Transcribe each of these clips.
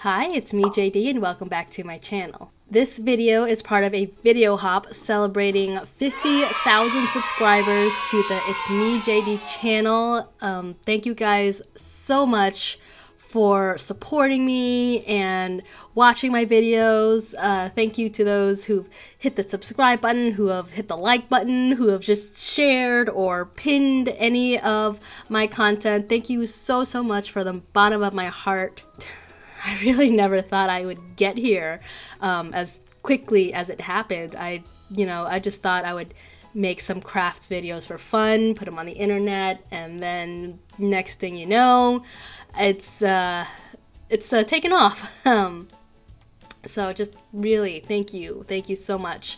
Hi, it's me JD and welcome back to my channel. This video is part of a video hop celebrating 50,000 subscribers to the It's Me JD channel. Thank you guys so much for supporting me and watching my videos. Thank you to those who've hit the subscribe button, who have hit the like button, who have just shared or pinned any of my content. Thank you so much from the bottom of my heart. I really never thought I would get here as quickly as it happened. I just thought I would make some craft videos for fun, put them on the internet, and then next thing you know, it's taken off. So just really thank you so much.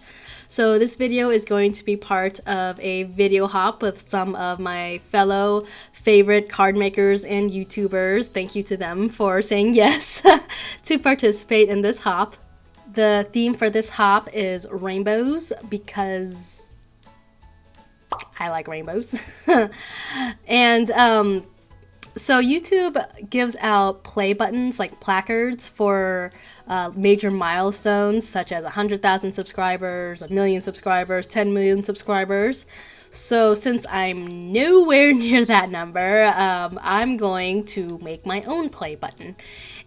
So this video is going to be part of a video hop with some of my fellow favorite card makers and YouTubers. Thank you to them for saying yes to participate in this hop. The theme for this hop is rainbows because I like rainbows. And so YouTube gives out play buttons, like placards, for major milestones such as 100,000 subscribers, 1 million subscribers, 10 million subscribers. So since I'm nowhere near that number, I'm going to make my own play button.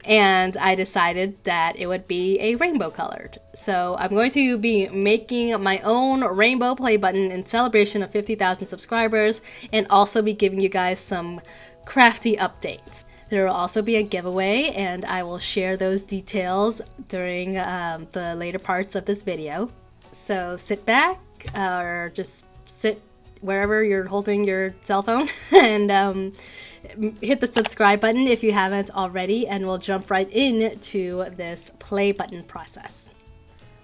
And I decided that it would be a rainbow colored. So I'm going to be making my own rainbow play button in celebration of 50,000 subscribers, and also be giving you guys some crafty updates. There will also be a giveaway, and I will share those details during the later parts of this video. So sit back or just sit wherever you're holding your cell phone and hit the subscribe button if you haven't already, and we'll jump right into this play button process.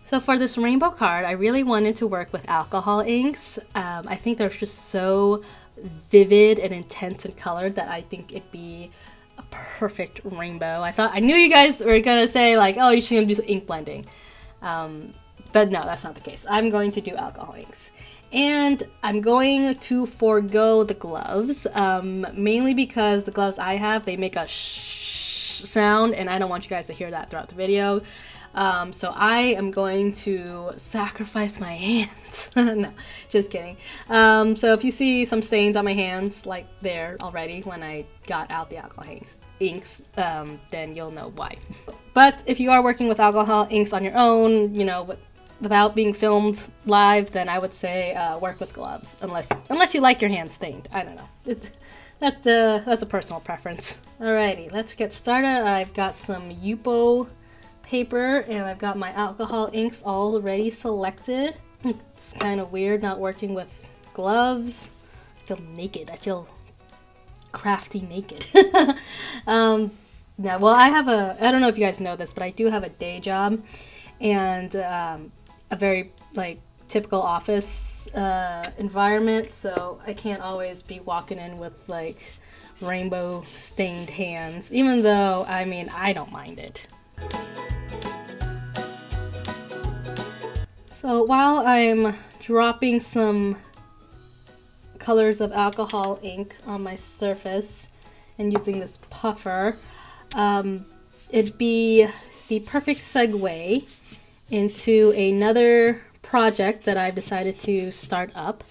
So for this rainbow card, I really wanted to work with alcohol inks. I think they're just so vivid and intense in color that I think it'd be a perfect rainbow. I knew you guys were gonna say like, oh, you should do some ink blending. But no, that's not the case. I'm going to do alcohol inks. And I'm going to forego the gloves, mainly because the gloves I have, they make a shh sound, and I don't want you guys to hear that throughout the video. So I am going to sacrifice my hands. No, just kidding. So if you see some stains on my hands, like there already when I got out the alcohol inks, then you'll know why. But if you are working with alcohol inks on your own, without being filmed live, then I would say work with gloves, unless you like your hands stained. I don't know. That's a personal preference. Alrighty, let's get started. I've got some Yupo paper, and I've got my alcohol inks already selected. It's kind of weird not working with gloves. I feel naked. I feel crafty naked. Well, I don't know if you guys know this, but I do have a day job, and a very typical office environment, so I can't always be walking in with rainbow stained hands, even though I don't mind it. So while I'm dropping some colors of alcohol ink on my surface and using this puffer, it'd be the perfect segue into another project that I've decided to start up,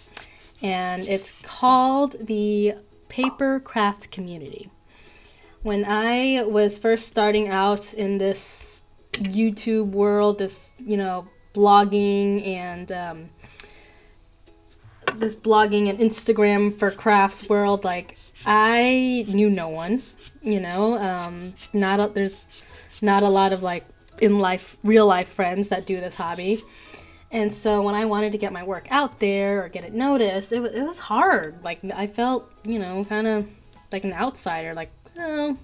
and it's called the Paper Craft Community. When I was first starting out in this YouTube world, this blogging and Instagram for crafts world, I knew no one, there's not a lot of real life friends that do this hobby. And so when I wanted to get my work out there or get it noticed, it was hard. I felt, kind of like an outsider, oh,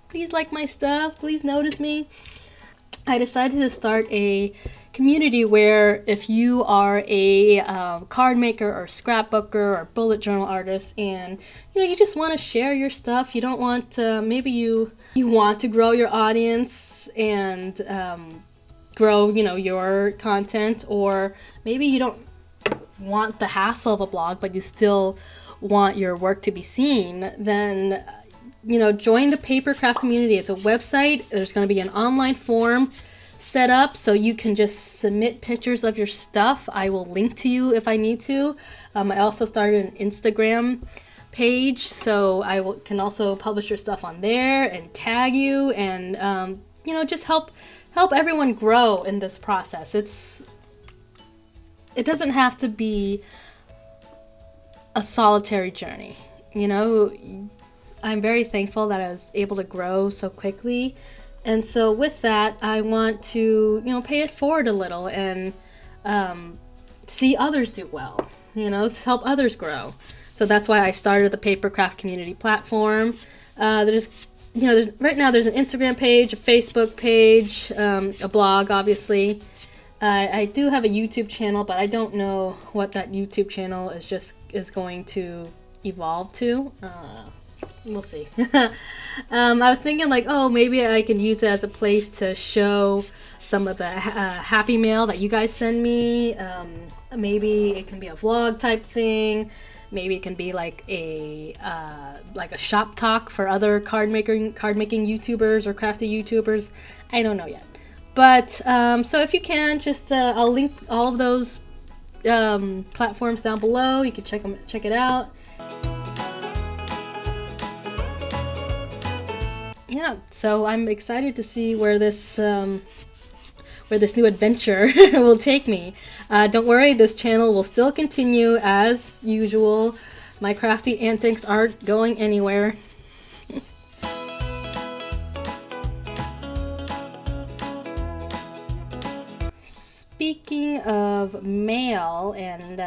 please like my stuff, please notice me. I decided to start a community where if you are a card maker or scrapbooker or bullet journal artist, and you just want to share your stuff, you don't want to, maybe you want to grow your audience and grow your content, or maybe you don't want the hassle of a blog but you still want your work to be seen, then join the papercraft community. It's a website. There's going to be an online form set up so you can just submit pictures of your stuff. I will link to you if I need to. I also started an Instagram page, so can also publish your stuff on there and tag you, and just help everyone grow in this process. It doesn't have to be a solitary journey. I'm very thankful that I was able to grow so quickly. And so with that, I want to, pay it forward a little and see others do well, help others grow. So that's why I started the Papercraft community platform. There's right now there's an Instagram page, a Facebook page, a blog, obviously. I do have a YouTube channel, but I don't know what that YouTube channel is going to evolve to. We'll see. I was thinking maybe I can use it as a place to show some of the happy mail that you guys send me. Maybe it can be a vlog type thing. Maybe it can be like a shop talk for other card making YouTubers or crafty YouTubers. I don't know yet. But so if you can, just I'll link all of those platforms down below. You can check it out. Yeah, so I'm excited to see where this new adventure will take me. Don't worry, this channel will still continue as usual. My crafty antics aren't going anywhere. Speaking of mail and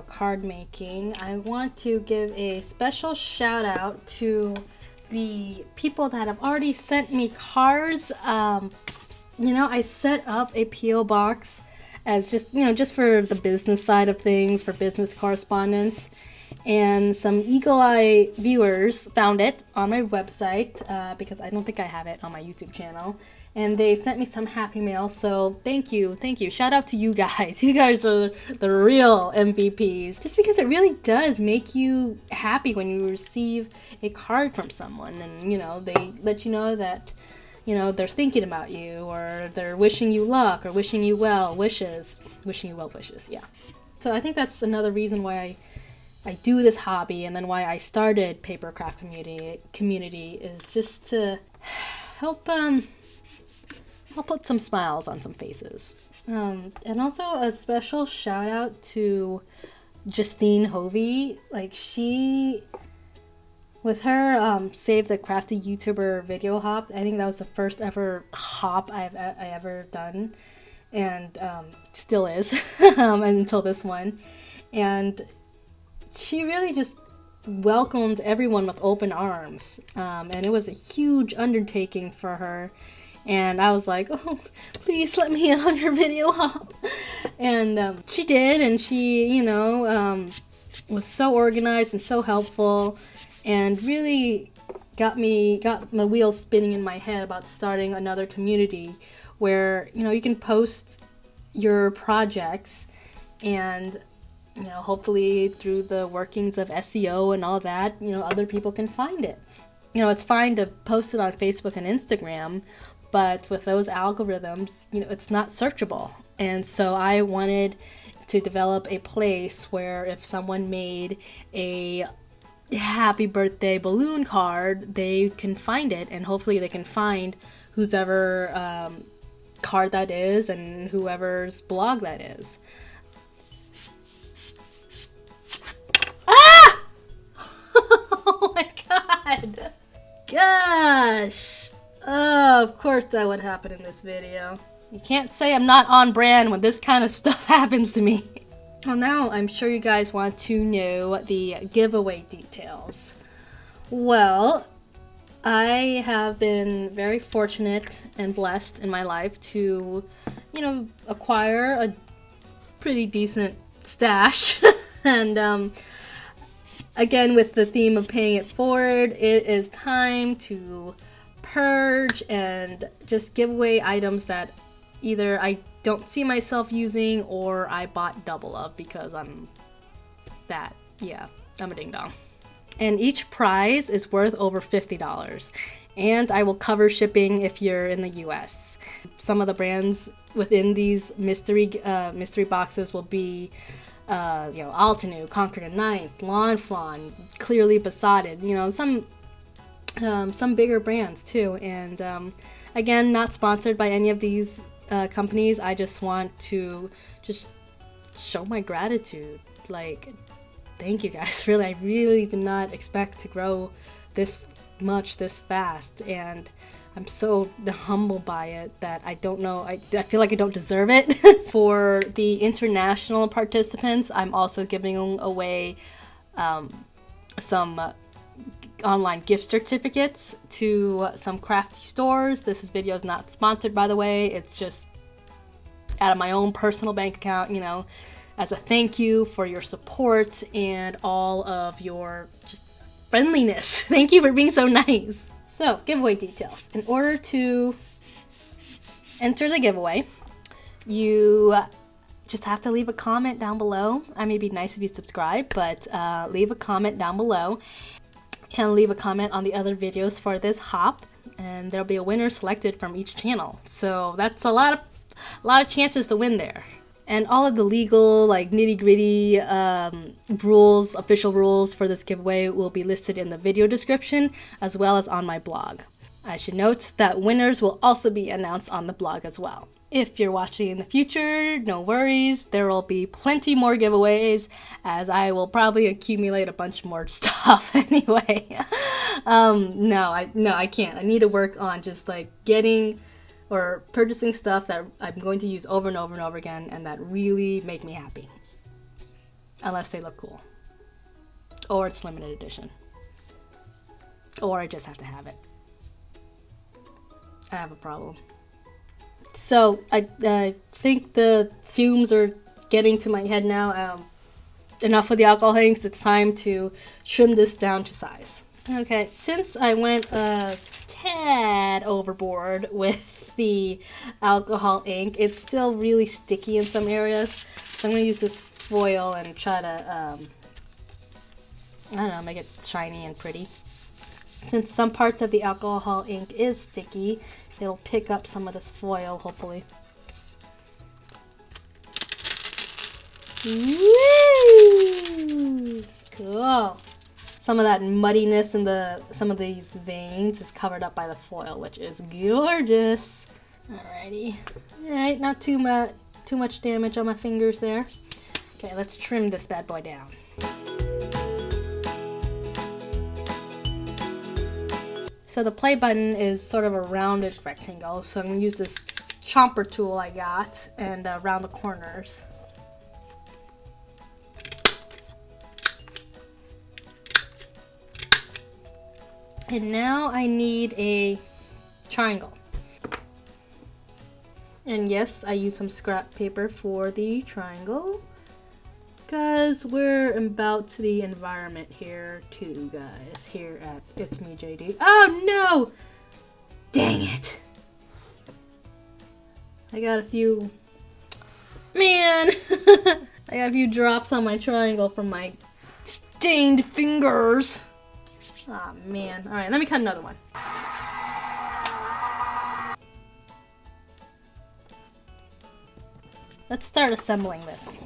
card making, I want to give a special shout out to the people that have already sent me cards. I set up a P.O. box as just for the business side of things, for business correspondence. And some Eagle Eye viewers found it on my website because I don't think I have it on my YouTube channel. And they sent me some happy mail, so thank you. Shout out to you guys. You guys are the real MVPs. Just because it really does make you happy when you receive a card from someone, and they let you know that they're thinking about you, or they're wishing you luck, or wishing you well wishes. Yeah. So I think that's another reason why I do this hobby, and then why I started Papercraft community is just to help I'll put some smiles on some faces. And also a special shout out to Justine Hovey. She, with her Save the Crafty YouTuber video hop, I think that was the first ever hop I ever done, and still is until this one. And she really just welcomed everyone with open arms, and it was a huge undertaking for her. And I was like, oh, please let me on your video hop. And she did, and she, was so organized and so helpful, and really got my wheels spinning in my head about starting another community where, you can post your projects, and, hopefully through the workings of SEO and all that, other people can find it. It's fine to post it on Facebook and Instagram, but with those algorithms, it's not searchable. And so I wanted to develop a place where if someone made a happy birthday balloon card, they can find it, and hopefully they can find whoever card that is and whoever's blog that is. Ah! Oh my god! Gosh! Oh, of course that would happen in this video. You can't say I'm not on brand when this kind of stuff happens to me. Well, now I'm sure you guys want to know the giveaway details. Well, I have been very fortunate and blessed in my life to, acquire a pretty decent stash. And again, with the theme of paying it forward, it is time to purge and just give away items that either I don't see myself using or I bought double of because I'm a ding dong. and each prize is worth over $50. And I will cover shipping if you're in the US. Some of the brands within these mystery boxes will be Altenew, Concord and Ninth, Lawn Fawn, Clearly Besotted, some bigger brands too. And again, not sponsored by any of these companies. I just want to show my gratitude. Like, thank you guys. Really, I really did not expect to grow this much this fast, and I'm so humbled by it that I don't know, I feel like I don't deserve it. For the international participants, I'm also giving away some online gift certificates to some crafty stores. This video is not sponsored, by the way. It's just out of my own personal bank account, as a thank you for your support and all of your just friendliness. Thank you for being so nice. So, giveaway details. In order to enter the giveaway, you just have to leave a comment down below. I mean, it'd be nice if you subscribe, but leave a comment down below and leave a comment on the other videos for this hop, and there'll be a winner selected from each channel. So that's a lot of chances to win there. And all of the legal, like, nitty-gritty rules, official rules for this giveaway will be listed in the video description as well as on my blog. I should note that winners will also be announced on the blog as well. If you're watching in the future, no worries. There will be plenty more giveaways, as I will probably accumulate a bunch more stuff anyway. No, I can't. I need to work on just like getting or purchasing stuff that I'm going to use over and over and over again and that really make me happy. Unless they look cool. Or it's limited edition. Or I just have to have it. I have a problem. So I think the fumes are getting to my head now. Enough with the alcohol inks. It's time to trim this down to size. Okay, since I went a tad overboard with the alcohol ink, it's still really sticky in some areas. So I'm going to use this foil and try to, make it shiny and pretty. Since some parts of the alcohol ink is sticky, it'll pick up some of this foil, hopefully. Woo! Cool. Some of that muddiness in some of these veins is covered up by the foil, which is gorgeous. Alrighty. Alright, not too much damage on my fingers there. Okay, let's trim this bad boy down. So the play button is sort of a rounded rectangle, so I'm going to use this chomper tool I got and round the corners. And now I need a triangle. And yes, I use some scrap paper for the triangle, because we're about the environment here too, guys, here at It's Me JD. Oh no! Dang it! I got a few... Man! I got a few drops on my triangle from my stained fingers. Aw, man. Alright, let me cut another one. Let's start assembling this.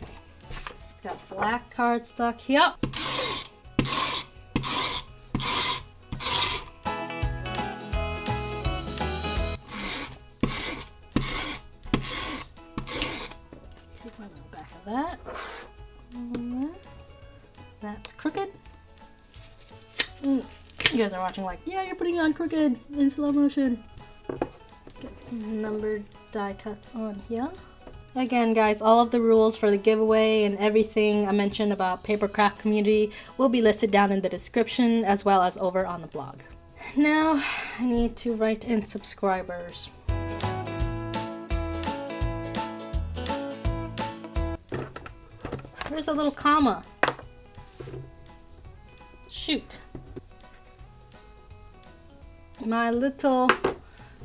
Got black cardstock here. Take my little back of that. That's crooked. You guys are watching like, yeah, you're putting on crooked in slow motion. Get some numbered die cuts on here. Again, guys, all of the rules for the giveaway and everything I mentioned about paper craft community will be listed down in the description as well as over on the blog. Now, I need to write in subscribers. Where's a little comma? Shoot. My little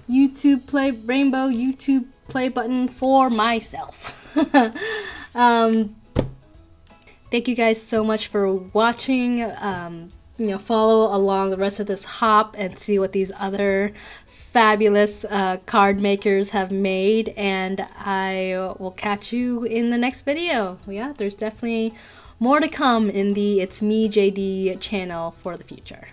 rainbow YouTube play button for myself. Thank you guys so much for watching. follow along the rest of this hop and see what these other fabulous card makers have made, and I will catch you in the next video. Yeah, there's definitely more to come in the It's Me JD channel for the future.